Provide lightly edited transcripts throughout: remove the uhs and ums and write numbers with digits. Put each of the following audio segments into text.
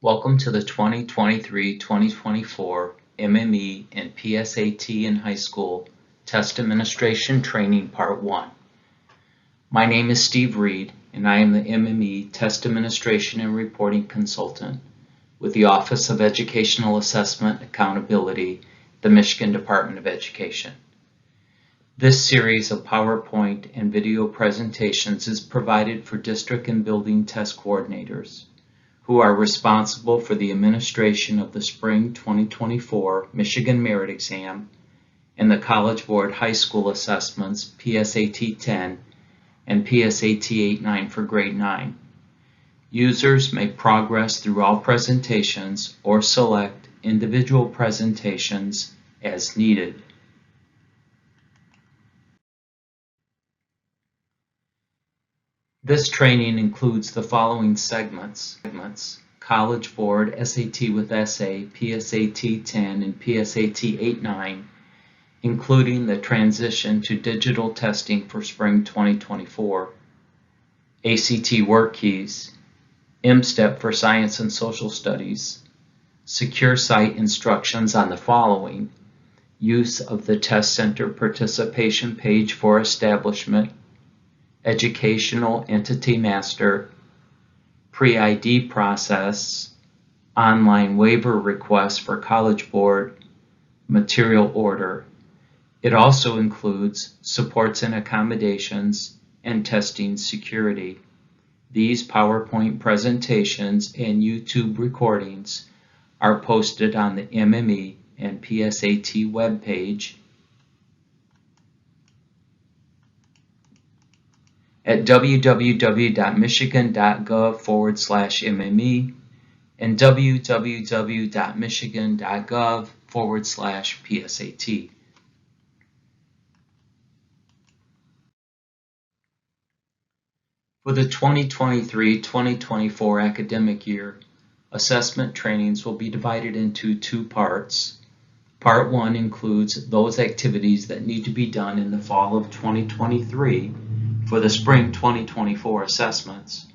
Welcome to the 2023-2024 MME and PSAT in High School Test Administration Training Part 1. My name is Steve Reed, and I am the MME Test Administration and Reporting Consultant with the Office of Educational Assessment Accountability, the Michigan Department of Education. This series of PowerPoint and video presentations is provided for district and building test coordinators who are responsible for the administration of the Spring 2024 Michigan Merit Exam and the College Board High School Assessments PSAT 10 and PSAT 8-9 for Grade 9. Users may progress through all presentations or select individual presentations as needed. This training includes the following segments: College Board SAT with Essay, PSAT 10 and PSAT 8-9, including the transition to digital testing for Spring 2024, ACT Work Keys, MSTEP for Science and Social Studies, Secure Site instructions on the following: use of the Test Center participation page for establishment, Educational Entity Master, Pre-ID process, online waiver request for College Board, material order. It also includes supports and accommodations and testing security. These PowerPoint presentations and YouTube recordings are posted on the MME and PSAT webpage at www.michigan.gov/MME and www.michigan.gov/PSAT. For the 2023-2024 academic year, assessment trainings will be divided into two parts. Part 1 includes those activities that need to be done in the fall of 2023 for the Spring 2024 assessments.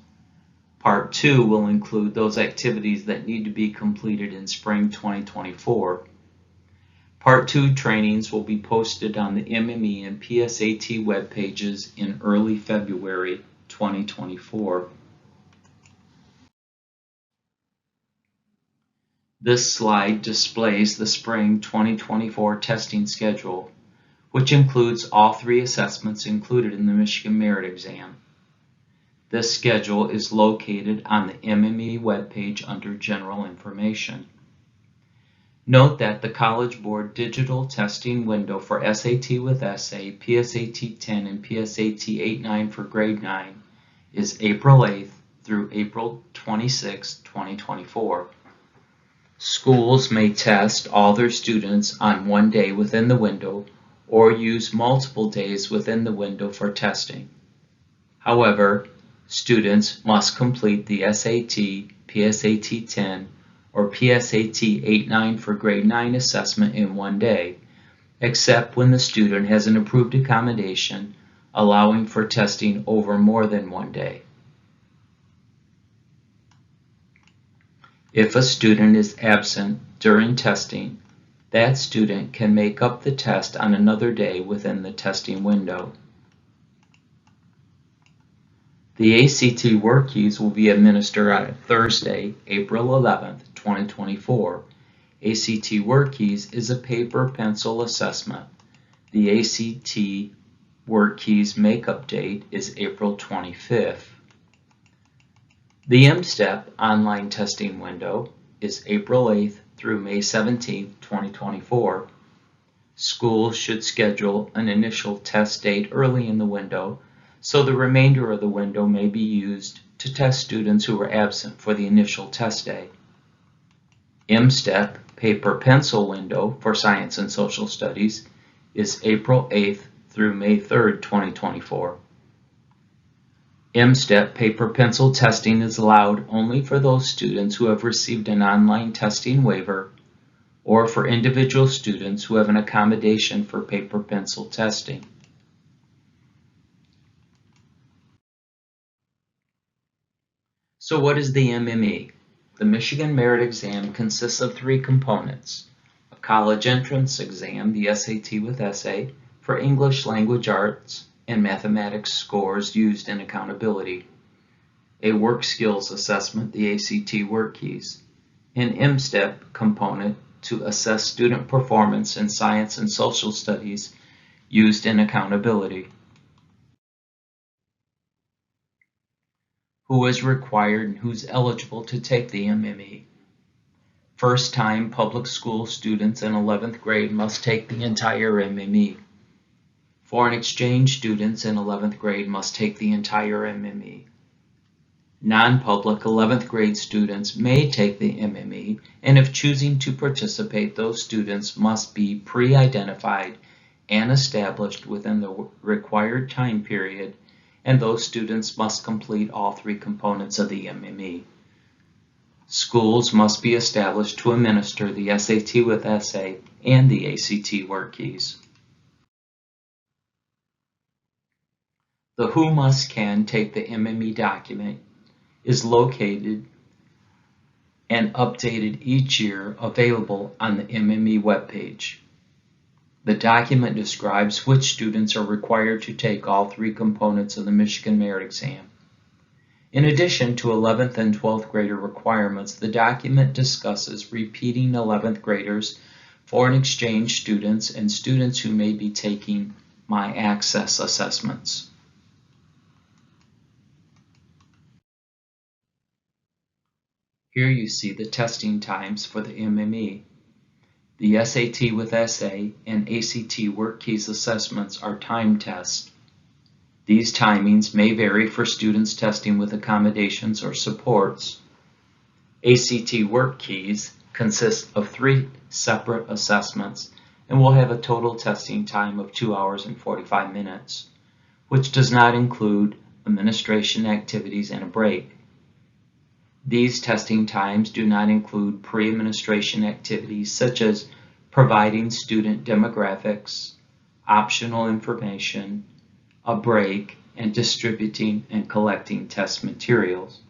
Part 2 will include those activities that need to be completed in Spring 2024. Part 2 trainings will be posted on the MME and PSAT web pages in early February 2024. This slide displays the Spring 2024 testing schedule, which includes all three assessments included in the Michigan Merit Exam. This schedule is located on the MME webpage under General Information. Note that the College Board digital testing window for SAT with Essay, PSAT 10 and PSAT 8-9 for Grade 9 is April 8th through April 26, 2024. Schools may test all their students on one day within the window or use multiple days within the window for testing. However, students must complete the SAT, PSAT 10, or PSAT 8-9 for Grade 9 assessment in one day, except when the student has an approved accommodation allowing for testing over more than one day. If a student is absent during testing, that student can make up the test on another day within the testing window. The ACT work keys will be administered on Thursday, April 11th, 2024. ACT work keys is a paper pencil assessment. The ACT work keys makeup date is April 25th. The MSTEP online testing window is April 8th through May 17, 2024. Schools should schedule an initial test date early in the window, so the remainder of the window may be used to test students who were absent for the initial test day. MSTEP paper pencil window for Science and Social Studies is April 8th through May 3rd, 2024. MSTEP paper pencil testing is allowed only for those students who have received an online testing waiver or for individual students who have an accommodation for paper pencil testing. So what is the MME? The Michigan Merit Exam consists of 3 components: a college entrance exam, the SAT with essay, for English language arts and mathematics scores used in accountability, a work skills assessment, the ACT work keys, an M-STEP component to assess student performance in science and social studies used in accountability. Who is required and who's eligible to take the MME? First-time public school students in 11th grade must take the entire MME. Foreign exchange students in 11th grade must take the entire MME. Non-public 11th grade students may take the MME, and if choosing to participate, those students must be pre-identified and established within the required time period, and those students must complete all 3 components of the MME. Schools must be established to administer the SAT with essay and the ACT work keys. The Who Must Can take the MME document is located and updated each year, available on the MME webpage. The document describes which students are required to take all 3 components of the Michigan Merit Exam. In addition to 11th and 12th grader requirements, the document discusses repeating 11th graders, foreign exchange students, and students who may be taking My Access assessments. Here you see the testing times for the MME. The SAT with essay and ACT work keys assessments are timed tests. These timings may vary for students testing with accommodations or supports. ACT work keys consist of 3 separate assessments and will have a total testing time of 2 hours and 45 minutes, which does not include administration activities and a break. These testing times do not include pre-administration activities such as providing student demographics, optional information, a break, and distributing and collecting test materials.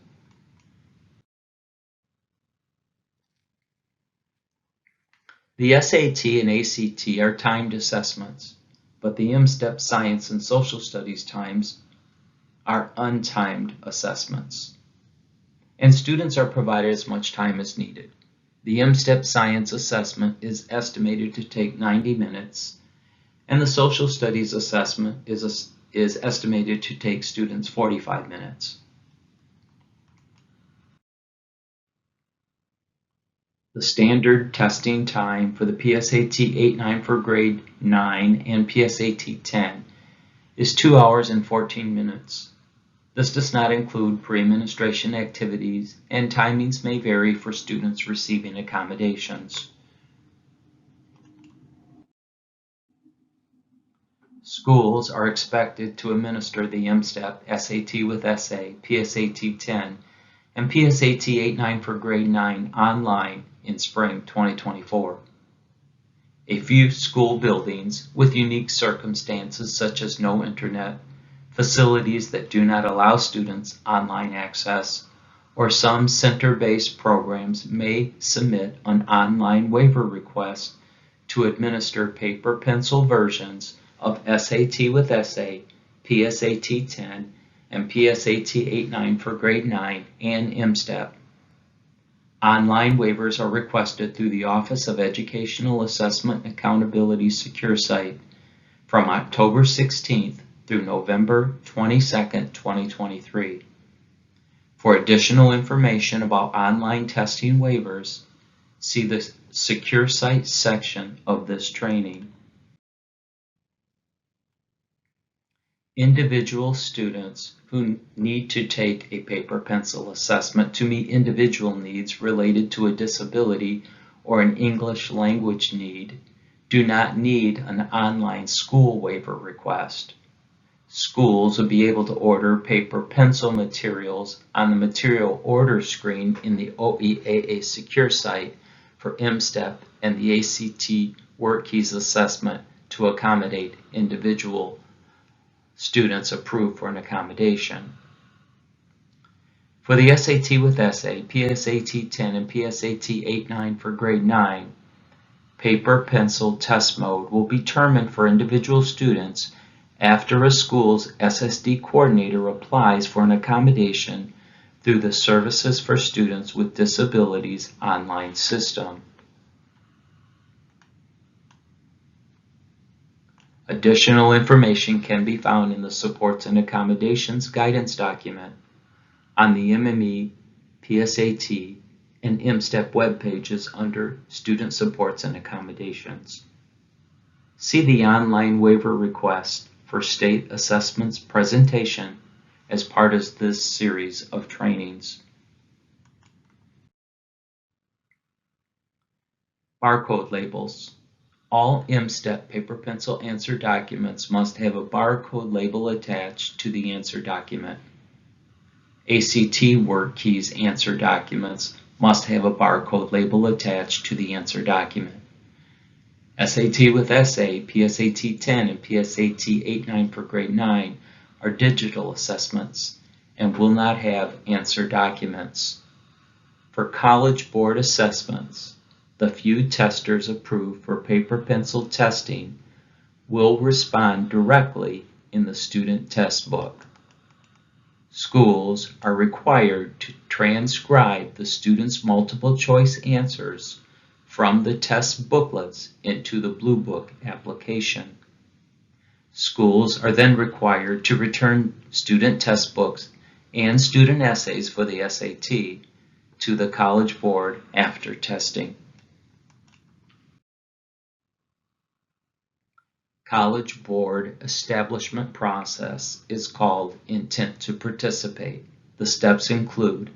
The SAT and ACT are timed assessments, but the M-STEP Science and Social Studies times are untimed assessments, and students are provided as much time as needed. The M-STEP Science assessment is estimated to take 90 minutes, and the Social Studies assessment is estimated to take students 45 minutes. The standard testing time for the PSAT 8-9 for grade 9 and PSAT 10 is 2 hours and 14 minutes. This does not include pre-administration activities, and timings may vary for students receiving accommodations. Schools are expected to administer the M-STEP, SAT with essay, PSAT 10, and PSAT 8-9 for grade 9 online in spring 2024. A few school buildings with unique circumstances such as no internet, facilities that do not allow students online access, or some center-based programs may submit an online waiver request to administer paper-pencil versions of SAT with essay, PSAT 10, and PSAT 8-9 for grade 9 and M-STEP. Online waivers are requested through the Office of Educational Assessment and Accountability Secure Site from October 16th through November 22nd, 2023. For additional information about online testing waivers, see the Secure Site section of this training. Individual students who need to take a paper-pencil assessment to meet individual needs related to a disability or an English language need do not need an online school waiver request. Schools will be able to order paper-pencil materials on the material order screen in the OEAA Secure Site for M-STEP and the ACT Work Keys assessment to accommodate individual students approved for an accommodation. For the SAT with Essay, PSAT 10 and PSAT 8-9 for grade 9, paper pencil test mode will be determined for individual students after a school's SSD coordinator applies for an accommodation through the Services for Students with Disabilities online system. Additional information can be found in the Supports and Accommodations Guidance document on the MME, PSAT, and MSTEP web pages under Student Supports and Accommodations. See the online waiver request for state assessments presentation as part of this series of trainings. Barcode labels. All MSTEP paper pencil answer documents must have a barcode label attached to the answer document. ACT WorkKeys answer documents must have a barcode label attached to the answer document. SAT with Essay, PSAT 10 and PSAT 8-9 for grade 9 are digital assessments and will not have answer documents. For College Board assessments, the few testers approved for paper pencil testing will respond directly in the student test book. Schools are required to transcribe the students' multiple choice answers from the test booklets into the Blue Book application. Schools are then required to return student test books and student essays for the SAT to the College Board after testing. College Board establishment process is called Intent to Participate. The steps include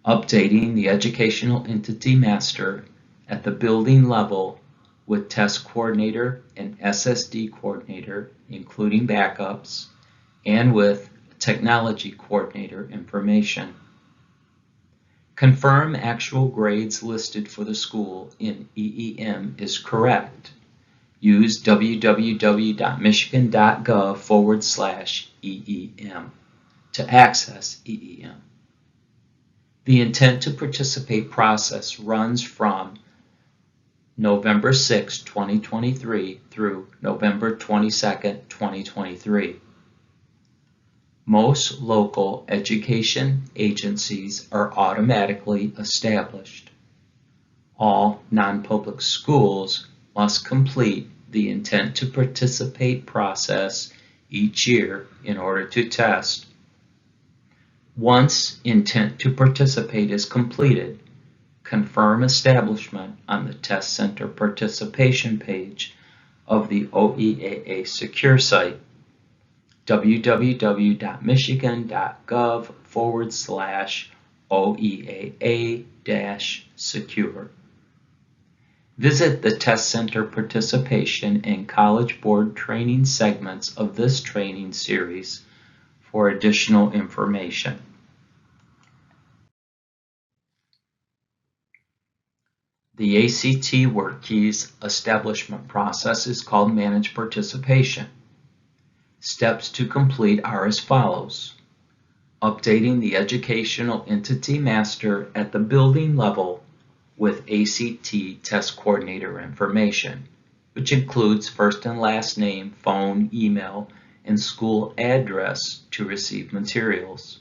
updating the Educational Entity Master at the building level with Test Coordinator and SSD Coordinator, including backups, and with Technology Coordinator information. Confirm actual grades listed for the school in EEM is correct. Use www.michigan.gov/EEM to access EEM. The Intent to Participate process runs from November 6, 2023 through November 22, 2023. Most local education agencies are automatically established. All non-public schools must complete the Intent to Participate process each year in order to test. Once Intent to Participate is completed, confirm establishment on the Test Center participation page of the OEAA Secure site, www.michigan.gov/OEAA-secure. Visit the Test Center participation and College Board training segments of this training series for additional information. The ACT WorkKeys establishment process is called Manage Participation. Steps to complete are as follows. Updating the Educational Entity Master at the building level with ACT Test Coordinator information, which includes first and last name, phone, email, and school address to receive materials.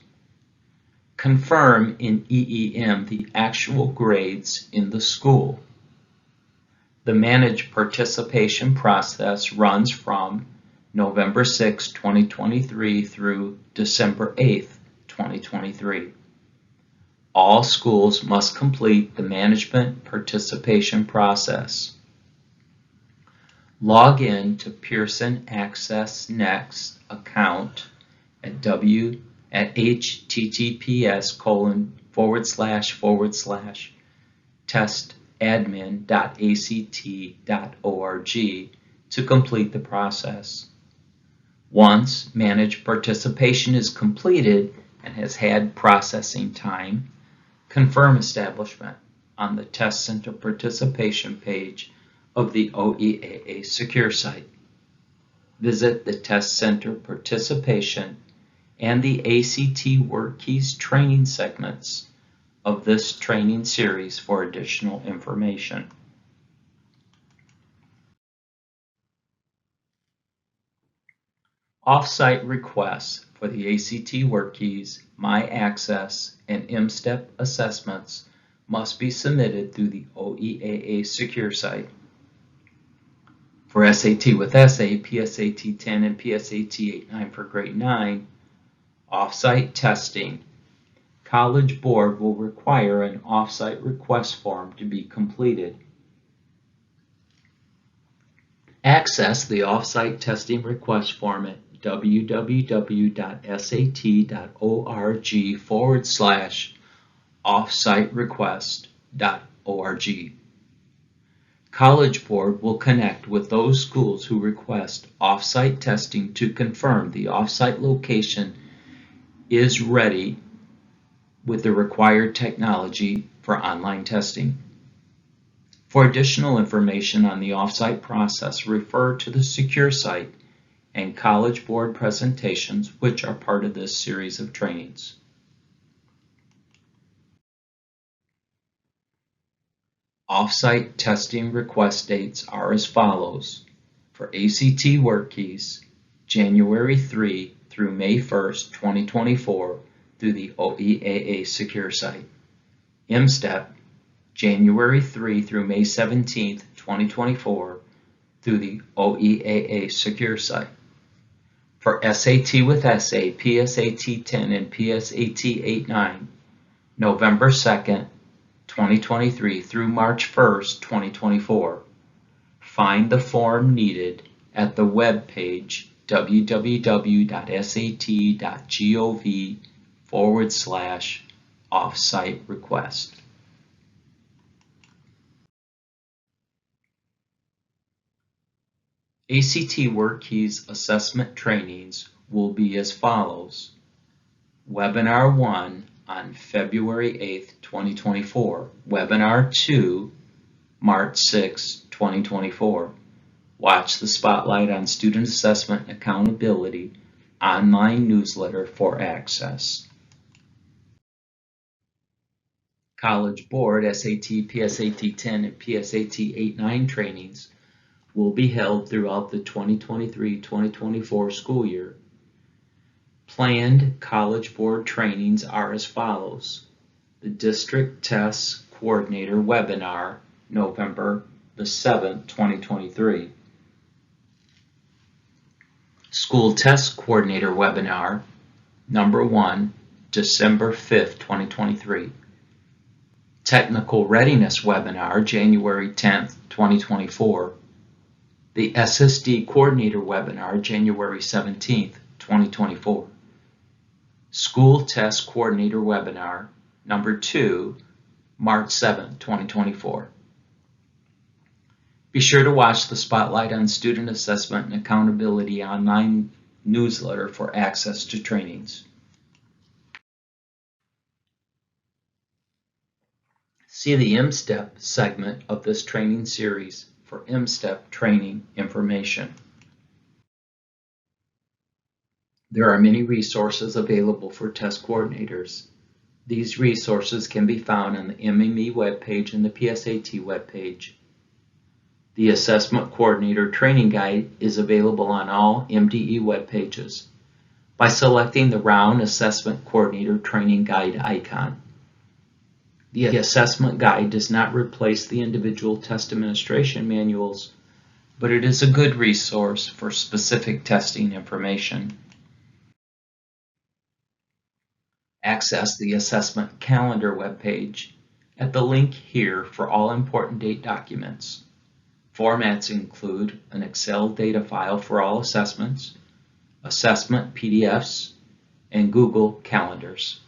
Confirm in EEM the actual grades in the school. The Manage Participation process runs from November 6, 2023 through December 8, 2023. All schools must complete the Management Participation process. Log in to Pearson Access Next account at https://testadmin.act.org to complete the process. Once Manage Participation is completed and has had processing time, confirm establishment on the Test Center participation page of the OEAA Secure site. Visit the Test Center participation and the ACT WorkKeys training segments of this training series for additional information. Off-site requests for the ACT WorkKeys, My Access, and MSTEP assessments must be submitted through the OEAA secure site. For SAT with SA, PSAT 10, and PSAT 8-9 for grade 9, off-site testing, College Board will require an off-site request form to be completed. Access the off-site testing request form at www.sat.org/offsiterequest.org. College Board will connect with those schools who request off-site testing to confirm the off-site location is ready with the required technology for online testing. For additional information on the off-site process, refer to the secure site and College Board presentations, which are part of this series of trainings. Off-site testing request dates are as follows. For ACT WorkKeys, January 3 through May 1st, 2024 through the OEAA secure site. MSTEP, January 3 through May 17, 2024 through the OEAA secure site. For SAT with SA, PSAT 10, and PSAT 8-9, November 2nd, 2023 through March 1st, 2024. Find the form needed at the web page www.sat.gov/offsite request. ACT WorkKeys assessment trainings will be as follows. Webinar 1 on February 8, 2024. Webinar 2, March 6, 2024. Watch the Spotlight on Student Assessment and Accountability online newsletter for access. College Board SAT, PSAT 10, and PSAT 8-9 trainings will be held throughout the 2023-2024 school year. Planned College Board trainings are as follows. The District Tests Coordinator Webinar, November the 7th, 2023. School Test Coordinator Webinar, number 1, December 5th, 2023. Technical Readiness Webinar, January 10th, 2024. The SSD Coordinator Webinar, January 17th, 2024. School Test Coordinator Webinar, number 2, March 7th, 2024. Be sure to watch the Spotlight on Student Assessment and Accountability online newsletter for access to trainings. See the MSTEP segment of this training series for MSTEP training information. There are many resources available for test coordinators. These resources can be found on the MME webpage and the PSAT webpage. The Assessment Coordinator Training Guide is available on all MDE web pages by selecting the round Assessment Coordinator Training Guide icon. The Assessment Guide does not replace the individual test administration manuals, but it is a good resource for specific testing information. Access the Assessment Calendar webpage at the link here for all important date documents. Formats include an Excel data file for all assessments, assessment PDFs, and Google Calendars.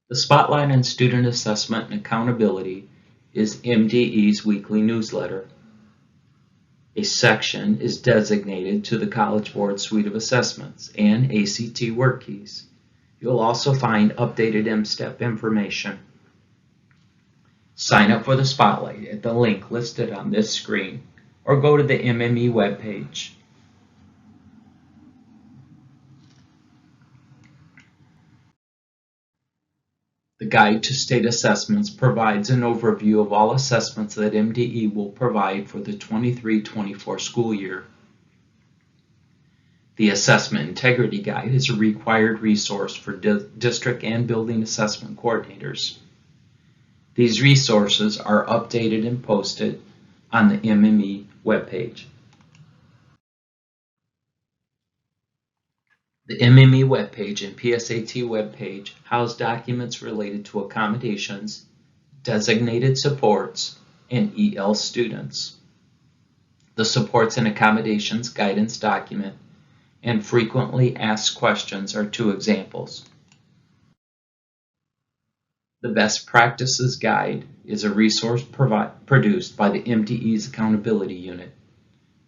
The Spotlight on Student Assessment and Accountability is MDE's weekly newsletter. A section is designated to the College Board Suite of Assessments and ACT WorkKeys. You'll also find updated MSTEP information. Sign up for the Spotlight at the link listed on this screen or go to the MME webpage. The Guide to State Assessments provides an overview of all assessments that MDE will provide for the 23-24 school year. The Assessment Integrity Guide is a required resource for district and building assessment coordinators. These resources are updated and posted on the MME webpage. The MME webpage and PSAT webpage house documents related to accommodations, designated supports, and EL students. The Supports and Accommodations Guidance document and Frequently Asked Questions are two examples. The Best Practices Guide is a resource produced by the MDE's Accountability Unit.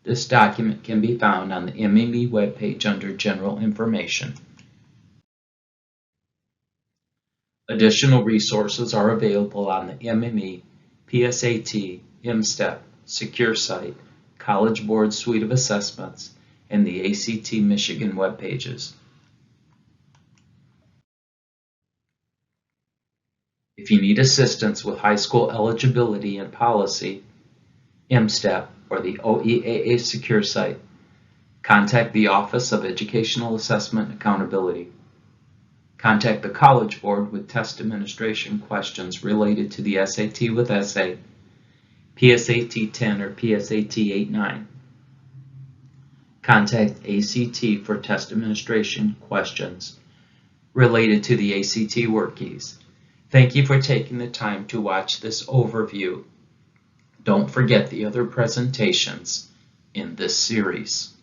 This document can be found on the MME webpage under General Information. Additional resources are available on the MME, PSAT, MSTEP, Secure Site, College Board Suite of Assessments, and the ACT Michigan web pages. If you need assistance with high school eligibility and policy, MSTEP, or the OEAA Secure Site, contact the Office of Educational Assessment and Accountability. Contact the College Board with test administration questions related to the SAT with Essay, PSAT 10 or PSAT 8-9. Contact ACT for test administration questions related to the ACT work keys. Thank you for taking the time to watch this overview. Don't forget the other presentations in this series.